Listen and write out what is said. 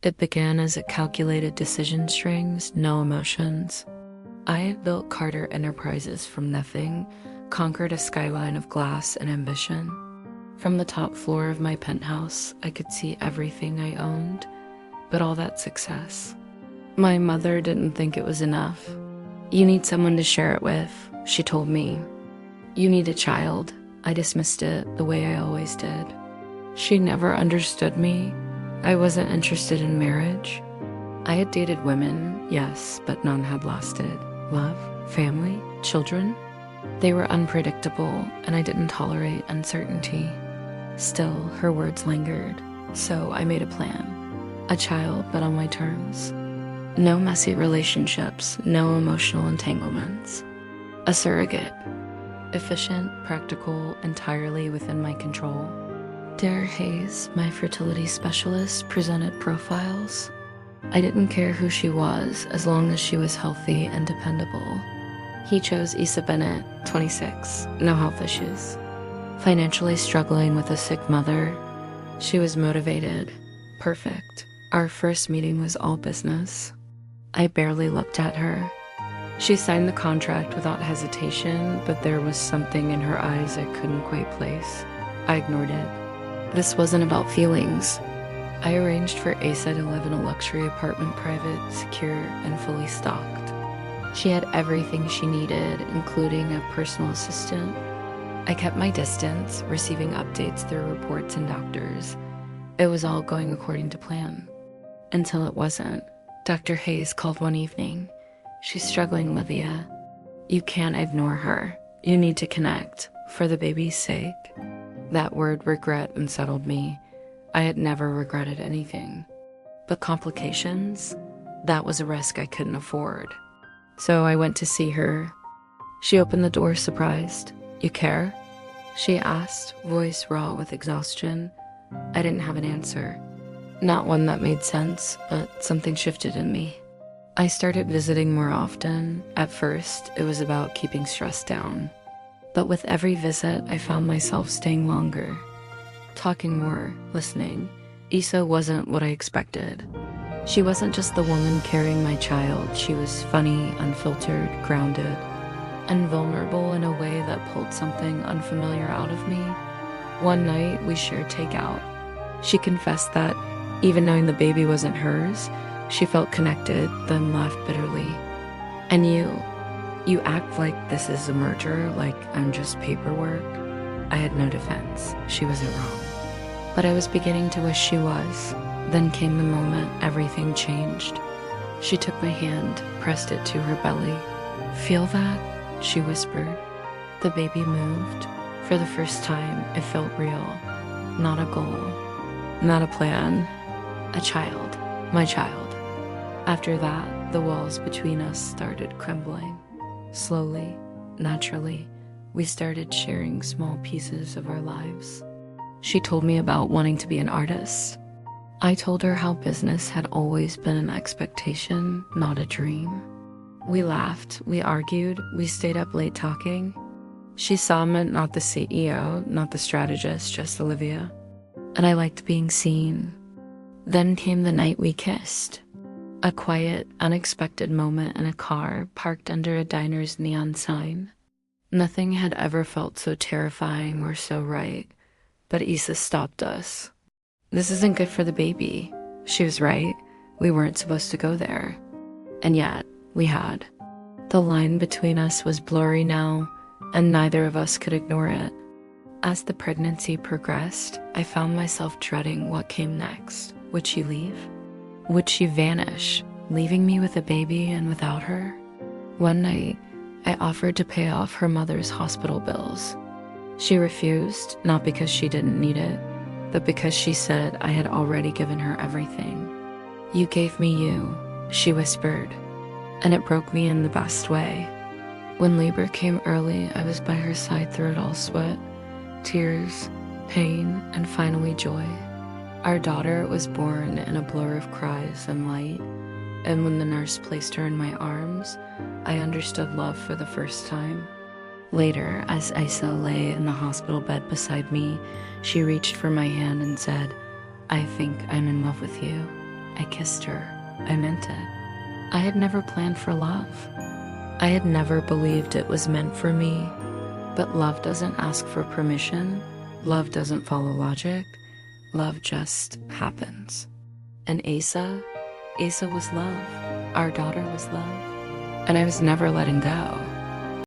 It began as a calculated decision strings, no emotions. I had built Carter Enterprises from nothing, conquered a skyline of glass and ambition. From the top floor of my penthouse, I could see everything I owned, but all that success. My mother didn't think it was enough. You need someone to share it with, she told me. You need a child. I dismissed it the way I always did. She never understood me. I wasn't interested in marriage. I had dated women, yes, but none had lasted. Love, family, children. They were unpredictable, and I didn't tolerate uncertainty. Still, her words lingered, so I made a plan. A child, but on my terms. No messy relationships, no emotional entanglements. A surrogate. Efficient, practical, entirely within my control. Dare Hayes, my fertility specialist, presented profiles. I didn't care who she was, as long as she was healthy and dependable. He chose Issa Bennett, 26, no health issues. Financially struggling with a sick mother. She was motivated. Perfect. Our first meeting was all business. I barely looked at her. She signed the contract without hesitation, but there was something in her eyes I couldn't quite place. I ignored it. This wasn't about feelings. I arranged for Asa to live in a luxury apartment, private, secure, and fully stocked. She had everything she needed, including a personal assistant. I kept my distance, receiving updates through reports and doctors. It was all going according to plan. Until it wasn't. Dr. Hayes called one evening. She's struggling, Olivia. You can't ignore her. You need to connect, for the baby's sake. That word regret unsettled me. I had never regretted anything. But complications? That was a risk I couldn't afford. So I went to see her. She opened the door surprised. You care? She asked, voice raw with exhaustion. I didn't have an answer. Not one that made sense, but something shifted in me. I started visiting more often. At first, it was about keeping stress down. But with every visit, I found myself staying longer. Talking more, listening. Issa wasn't what I expected. She wasn't just the woman carrying my child. She was funny, unfiltered, grounded, and vulnerable in a way that pulled something unfamiliar out of me. One night, we shared takeout. She confessed that, even knowing the baby wasn't hers, she felt connected, then laughed bitterly. And you act like this is a merger, like I'm just paperwork. I had no defense. She wasn't wrong. But I was beginning to wish she was. Then came the moment everything changed. She took my hand, pressed it to her belly. Feel that? She whispered. The baby moved. For the first time, it felt real. Not a goal. Not a plan. A child. My child. After that, the walls between us started crumbling. Slowly, naturally, we started sharing small pieces of our lives. She told me about wanting to be an artist. I told her how business had always been an expectation, not a dream. We laughed, we argued, we stayed up late talking. She saw me, not the CEO, not the strategist, just Olivia. And I liked being seen. Then came the night we kissed. A quiet, unexpected moment in a car parked under a diner's neon sign. Nothing had ever felt so terrifying or so right, but Issa stopped us. This isn't good for the baby. She was right. We weren't supposed to go there. And yet, we had. The line between us was blurry now, and neither of us could ignore it. As the pregnancy progressed, I found myself dreading what came next. Would she leave? Would she vanish, leaving me with a baby and without her? One night, I offered to pay off her mother's hospital bills. She refused, not because she didn't need it, but because she said I had already given her everything. You gave me you, she whispered, and it broke me in the best way. When labor came early, I was by her side through it all: sweat, tears, pain, and finally joy. Our daughter was born in a blur of cries and light, and when the nurse placed her in my arms, I understood love for the first time. Later, as Isa lay in the hospital bed beside me, she reached for my hand and said, I think I'm in love with you. I kissed her. I meant it. I had never planned for love. I had never believed it was meant for me. But love doesn't ask for permission. Love doesn't follow logic. Love just happens. And Asa was love. Our daughter was love. And I was never letting go.